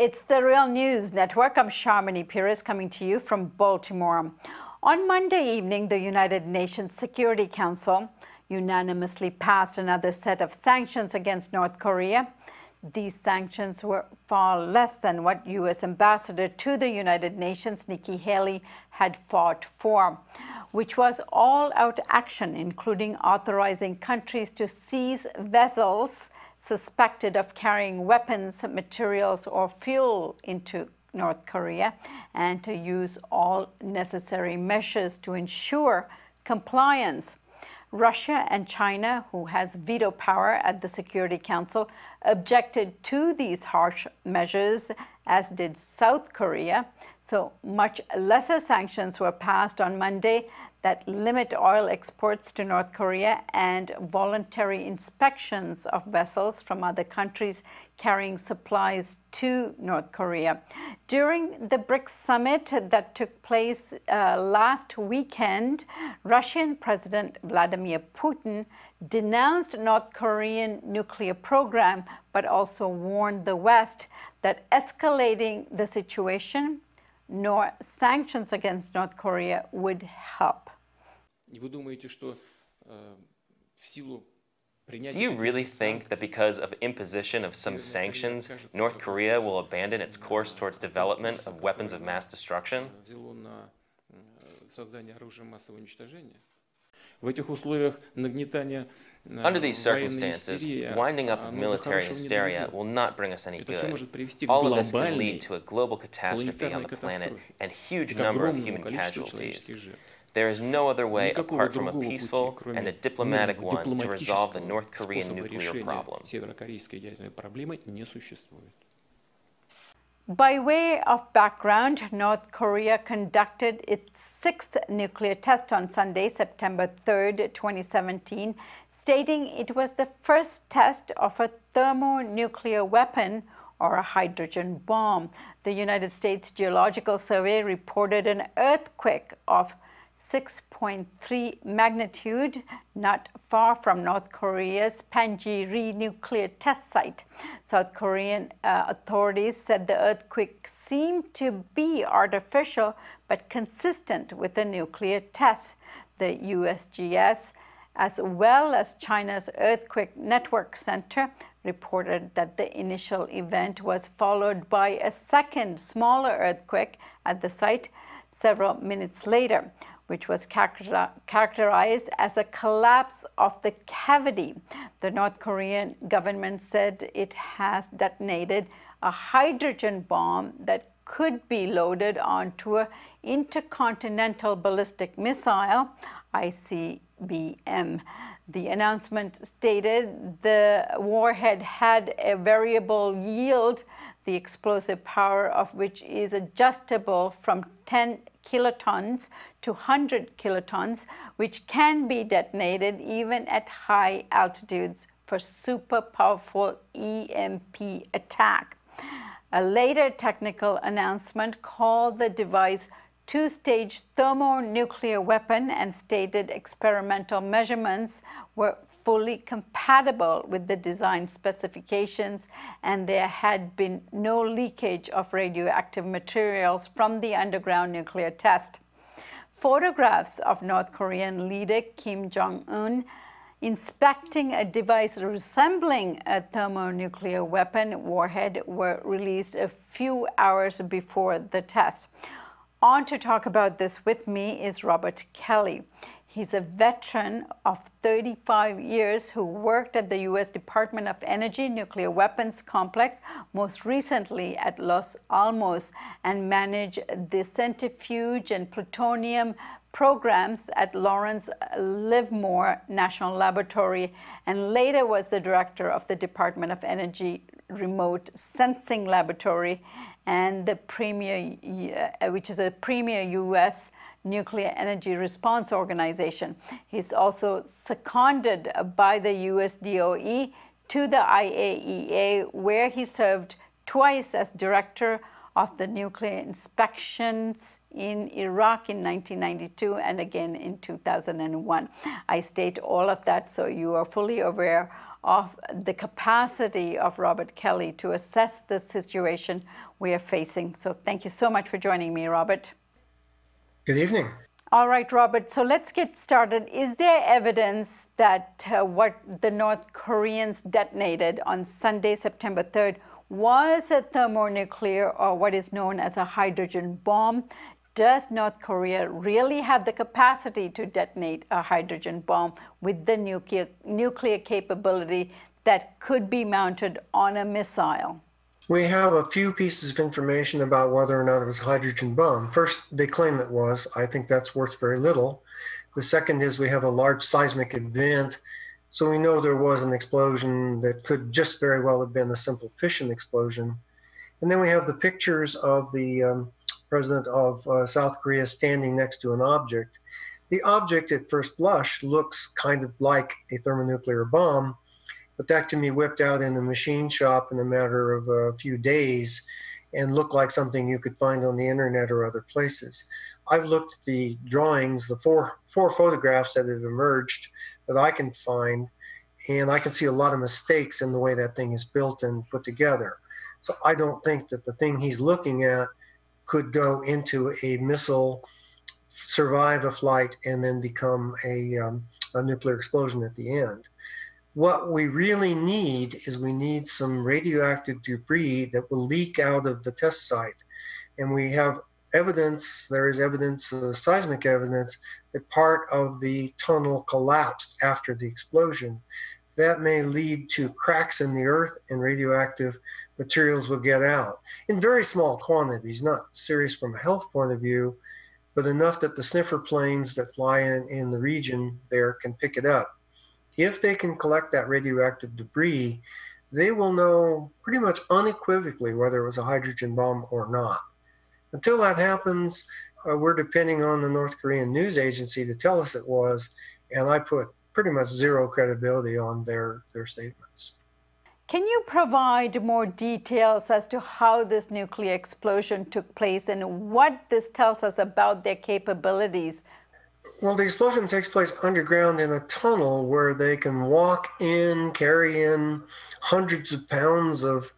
It's the Real News Network. I'm Sharmini Pires coming to you from Baltimore. On Monday evening, the United Nations Security Council unanimously passed another set of sanctions against North Korea. These sanctions were far less than what U.S. Ambassador to the United Nations, Nikki Haley, had fought for, which was all-out action, including authorizing countries to seize vessels suspected of carrying weapons, materials, or fuel into North Korea, and to use all necessary measures to ensure compliance. Russia and China, who has veto power at the Security Council, objected to these harsh measures, as did South Korea. So much lesser sanctions were passed on Monday that limit oil exports to North Korea and voluntary inspections of vessels from other countries carrying supplies to North Korea. During the BRICS summit that took place last weekend, Russian President Vladimir Putin denounced North Korean nuclear program, but also warned the West that escalating the situation nor sanctions against North Korea would help. Do you really think that because of imposition of some sanctions, North Korea will abandon its course towards development of weapons of mass destruction? Under these circumstances, winding up of military hysteria will not bring us any good. All of this could lead to a global catastrophe on the planet and huge number of human casualties. There is no other way apart from a peaceful and a diplomatic one to resolve the North Korean nuclear problem. By way of background, North Korea conducted its sixth nuclear test on Sunday, September 3rd, 2017, stating it was the first test of a thermonuclear weapon or a hydrogen bomb. The United States Geological Survey reported an earthquake of 6.3 magnitude, not far from North Korea's Panjiri nuclear test site. South Korean authorities said the earthquake seemed to be artificial but consistent with the nuclear test. The USGS, as well as China's Earthquake Network Center, reported that the initial event was followed by a second, smaller earthquake at the site several minutes later, which was characterized as a collapse of the cavity. The North Korean government said it has detonated a hydrogen bomb that could be loaded onto an intercontinental ballistic missile, ICBM. The announcement stated the warhead had a variable yield, the explosive power of which is adjustable from 10 kilotons to 100 kilotons, which can be detonated even at high altitudes for super powerful EMP attack. A later technical announcement called the device two-stage thermonuclear weapon and stated experimental measurements were fully compatible with the design specifications, and there had been no leakage of radioactive materials from the underground nuclear test. Photographs of North Korean leader Kim Jong-un inspecting a device resembling a thermonuclear weapon warhead were released a few hours before the test. On to talk about this with me is Robert Kelley. He's a veteran of 35 years who worked at the U.S. Department of Energy Nuclear Weapons Complex, most recently at Los Alamos, and managed the centrifuge and plutonium programs at Lawrence Livermore National Laboratory, and later was the director of the Department of Energy Remote Sensing Laboratory, and the which is a premier U.S. nuclear energy response organization. He's also seconded by the U.S. DOE to the IAEA, where he served twice as director of the nuclear inspections in Iraq in 1992 and again in 2001. I state all of that so you are fully aware of the capacity of Robert Kelley to assess the situation we are facing. So thank you so much for joining me, Robert. Good evening. All right, Robert, so let's get started. Is there evidence that what the North Koreans detonated on Sunday, September 3rd, was a thermonuclear or what is known as a hydrogen bomb? Does North Korea really have the capacity to detonate a hydrogen bomb with the nuclear capability that could be mounted on a missile? We have a few pieces of information about whether or not it was a hydrogen bomb. First, they claim it was. I think that's worth very little. The second is we have a large seismic event. So we know there was an explosion that could just very well have been a simple fission explosion. And then we have the pictures of the president of South Korea standing next to an object. The object at first blush looks kind of like a thermonuclear bomb, but that can be whipped out in a machine shop in a matter of a few days and look like something you could find on the internet or other places. I've looked at the drawings, the four photographs that have emerged that I can find, and I can see a lot of mistakes in the way that thing is built and put together. So I don't think that the thing he's looking at could go into a missile, survive a flight, and then become a nuclear explosion at the end. What we really need is we need some radioactive debris that will leak out of the test site. And we have evidence, there is evidence, seismic evidence, that part of the tunnel collapsed after the explosion. That may lead to cracks in the earth and radioactive materials will get out in very small quantities, not serious from a health point of view, but enough that the sniffer planes that fly in the region there can pick it up. If they can collect that radioactive debris, they will know pretty much unequivocally whether it was a hydrogen bomb or not. Until that happens, we're depending on the North Korean news agency to tell us it was, and I put pretty much zero credibility on their statements. Can you provide more details as to how this nuclear explosion took place and what this tells us about their capabilities? Well, the explosion takes place underground in a tunnel where they can walk in, carry in hundreds of pounds of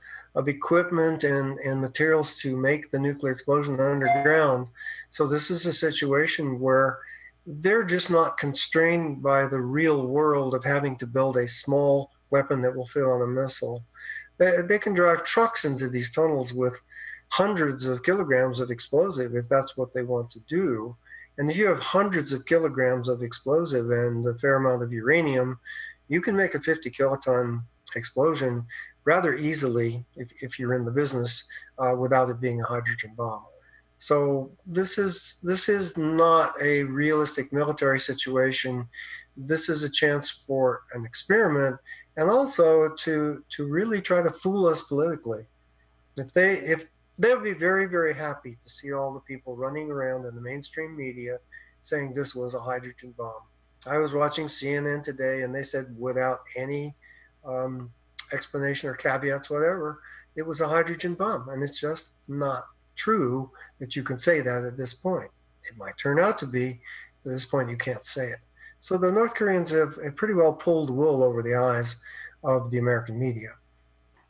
equipment and materials to make the nuclear explosion underground. So this is a situation where they're just not constrained by the real world of having to build a small weapon that will fit on a missile. They can drive trucks into these tunnels with hundreds of kilograms of explosive if that's what they want to do. And if you have hundreds of kilograms of explosive and a fair amount of uranium, you can make a 50 kiloton explosion rather easily if you're in the business without it being a hydrogen bomb. So this is not a realistic military situation. This is a chance for an experiment and also to really try to fool us politically. They'll be very, very happy to see all the people running around in the mainstream media saying this was a hydrogen bomb. I was watching CNN today and they said without any explanation or caveats, whatever, it was a hydrogen bomb. And it's just not true that you can say that at this point. It might turn out to be, but at this point you can't say it. So the North Koreans have pretty well pulled wool over the eyes of the American media.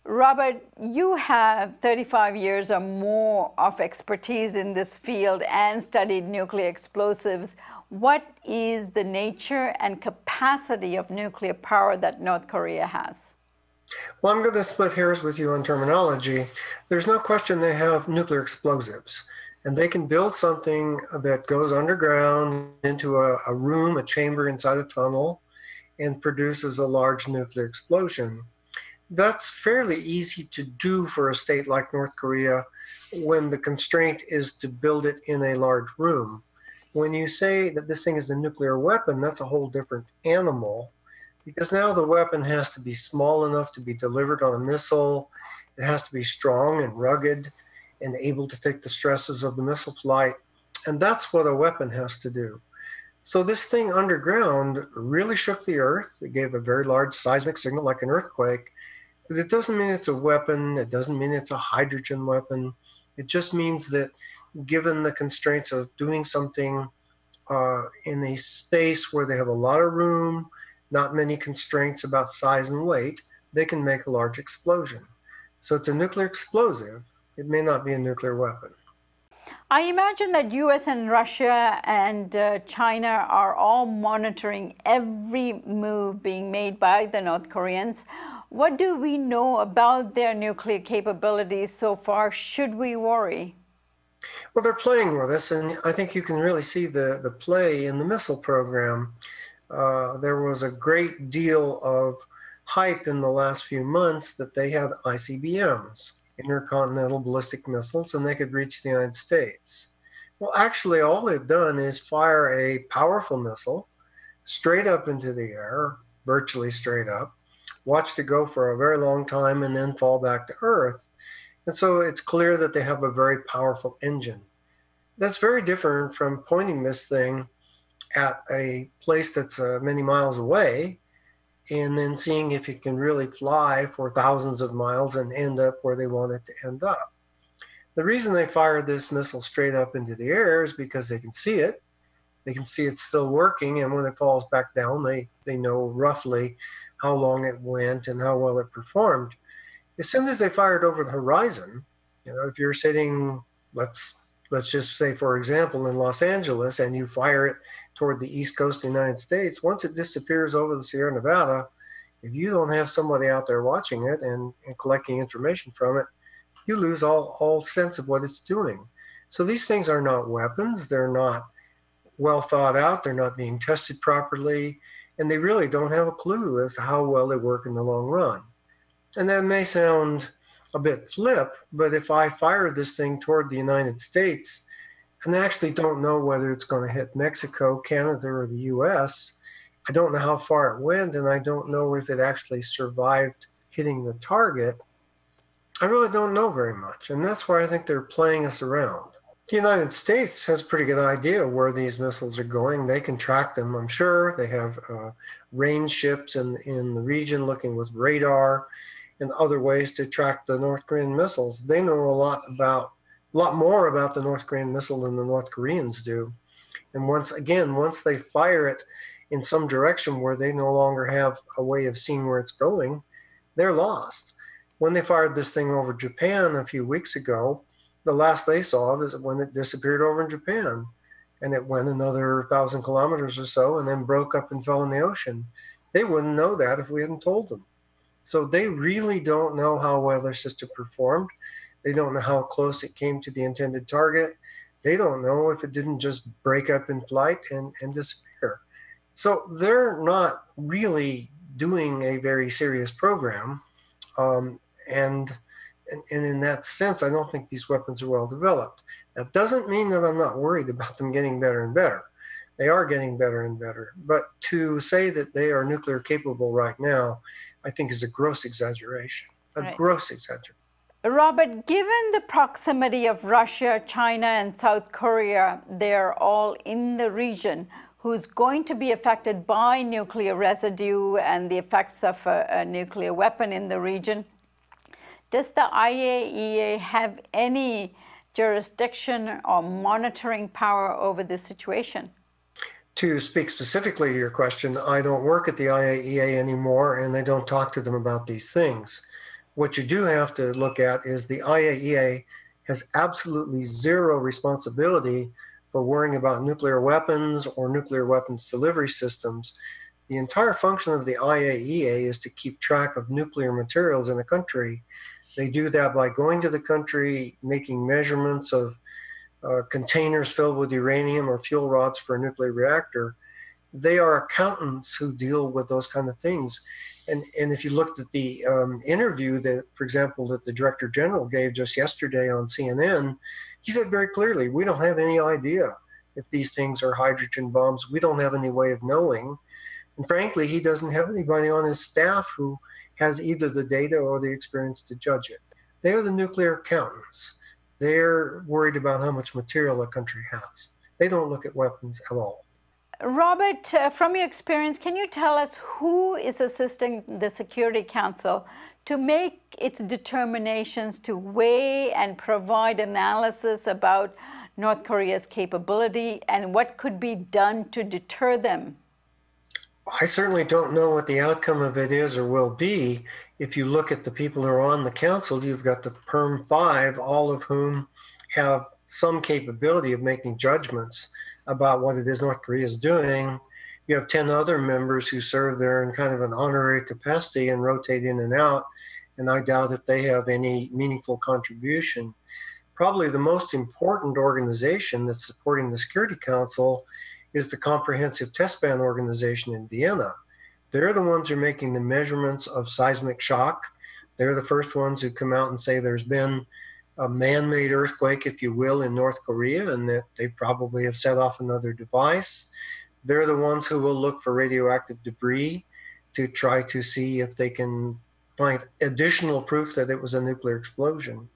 Robert, you have 35 years or more of expertise in this field and studied nuclear explosives. What is the nature and capacity of nuclear power that North Korea has? Well, I'm going to split hairs with you on terminology. There's no question they have nuclear explosives, and they can build something that goes underground into a room, a chamber inside a tunnel, and produces a large nuclear explosion. That's fairly easy to do for a state like North Korea when the constraint is to build it in a large room. When you say that this thing is a nuclear weapon, that's a whole different animal, because now the weapon has to be small enough to be delivered on a missile. It has to be strong and rugged and able to take the stresses of the missile flight. And that's what a weapon has to do. So this thing underground really shook the earth. It gave a very large seismic signal like an earthquake. But it doesn't mean it's a weapon. It doesn't mean it's a hydrogen weapon. It just means that given the constraints of doing something in a space where they have a lot of room, not many constraints about size and weight, they can make a large explosion. So it's a nuclear explosive. It may not be a nuclear weapon. I imagine that US and Russia and China are all monitoring every move being made by the North Koreans. What do we know about their nuclear capabilities so far? Should we worry? Well, they're playing with us, and I think you can really see the play in the missile program. There was a great deal of hype in the last few months that they had ICBMs, intercontinental ballistic missiles, and they could reach the United States. Well, actually, all they've done is fire a powerful missile straight up into the air, virtually straight up, watched it go for a very long time, and then fall back to Earth. And so it's clear that they have a very powerful engine. That's very different from pointing this thing at a place that's many miles away and then seeing if it can really fly for thousands of miles and end up where they want it to end up. The reason they fired this missile straight up into the air is because they can see it. They can see it's still working, and when it falls back down, they know roughly how long it went and how well it performed. As soon as they fire it over the horizon, if you're sitting, let's just say, for example, in Los Angeles, and you fire it toward the East Coast of the United States, once it disappears over the Sierra Nevada, if you don't have somebody out there watching it and collecting information from it, you lose all sense of what it's doing. So these things are not weapons. They're not well thought out. They're not being tested properly. And they really don't have a clue as to how well they work in the long run. And that may sound a bit flip, but if I fire this thing toward the United States and I actually don't know whether it's going to hit Mexico, Canada, or the US, I don't know how far it went, and I don't know if it actually survived hitting the target, I really don't know very much. And that's why I think they're playing us around. The United States has a pretty good idea where these missiles are going. They can track them, I'm sure. They have range ships in the region looking with radar and other ways to track the North Korean missiles. They know a lot more about the North Korean missile than the North Koreans do. And once they fire it in some direction where they no longer have a way of seeing where it's going, they're lost. When they fired this thing over Japan a few weeks ago, the last they saw is when it disappeared over in Japan, and it went another 1,000 kilometers or so and then broke up and fell in the ocean. They wouldn't know that if we hadn't told them. So they really don't know how well their system performed. They don't know how close it came to the intended target. They don't know if it didn't just break up in flight and disappear. So they're not really doing a very serious program. And in that sense, I don't think these weapons are well developed. That doesn't mean that I'm not worried about them getting better and better. They are getting better and better. But to say that they are nuclear capable right now, I think is a gross exaggeration, gross exaggeration. Robert, given the proximity of Russia, China, and South Korea, they're all in the region, who's going to be affected by nuclear residue and the effects of a nuclear weapon in the region. Does the IAEA have any jurisdiction or monitoring power over this situation? To speak specifically to your question, I don't work at the IAEA anymore, and I don't talk to them about these things. What you do have to look at is the IAEA has absolutely zero responsibility for worrying about nuclear weapons or nuclear weapons delivery systems. The entire function of the IAEA is to keep track of nuclear materials in a country. They do that by going to the country, making measurements of containers filled with uranium or fuel rods for a nuclear reactor. They are accountants who deal with those kind of things. And if you looked at the interview that, for example, that the Director General gave just yesterday on CNN, he said very clearly, we don't have any idea if these things are hydrogen bombs. We don't have any way of knowing. And frankly, he doesn't have anybody on his staff who has either the data or the experience to judge it. They're the nuclear accountants. They're worried about how much material a country has. They don't look at weapons at all. Robert, from your experience, can you tell us who is assisting the Security Council to make its determinations to weigh and provide analysis about North Korea's capability and what could be done to deter them? I certainly don't know what the outcome of it is or will be. If you look at the people who are on the council, you've got the PERM 5, all of whom have some capability of making judgments about what it is North Korea is doing. You have 10 other members who serve there in kind of an honorary capacity and rotate in and out, and I doubt if they have any meaningful contribution. Probably the most important organization that's supporting the Security Council is the Comprehensive Test Ban Organization in Vienna. They're the ones who are making the measurements of seismic shock. They're the first ones who come out and say there's been a man-made earthquake, if you will, in North Korea, and that they probably have set off another device. They're the ones who will look for radioactive debris to try to see if they can find additional proof that it was a nuclear explosion.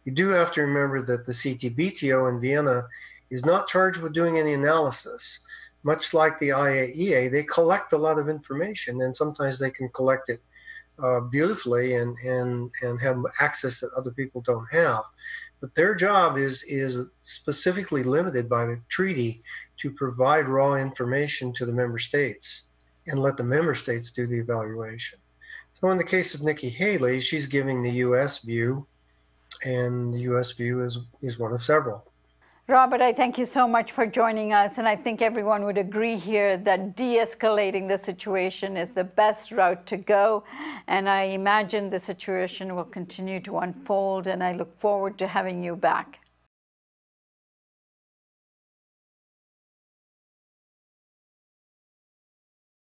You do have to remember that the CTBTO in Vienna is not charged with doing any analysis. Much like the IAEA, they collect a lot of information, and sometimes they can collect it beautifully and have access that other people don't have. But their job is specifically limited by the treaty to provide raw information to the member states and let the member states do the evaluation. So in the case of Nikki Haley, she's giving the US view, and the US view is one of several. Robert, I thank you so much for joining us, and I think everyone would agree here that de-escalating the situation is the best route to go, and I imagine the situation will continue to unfold, and I look forward to having you back.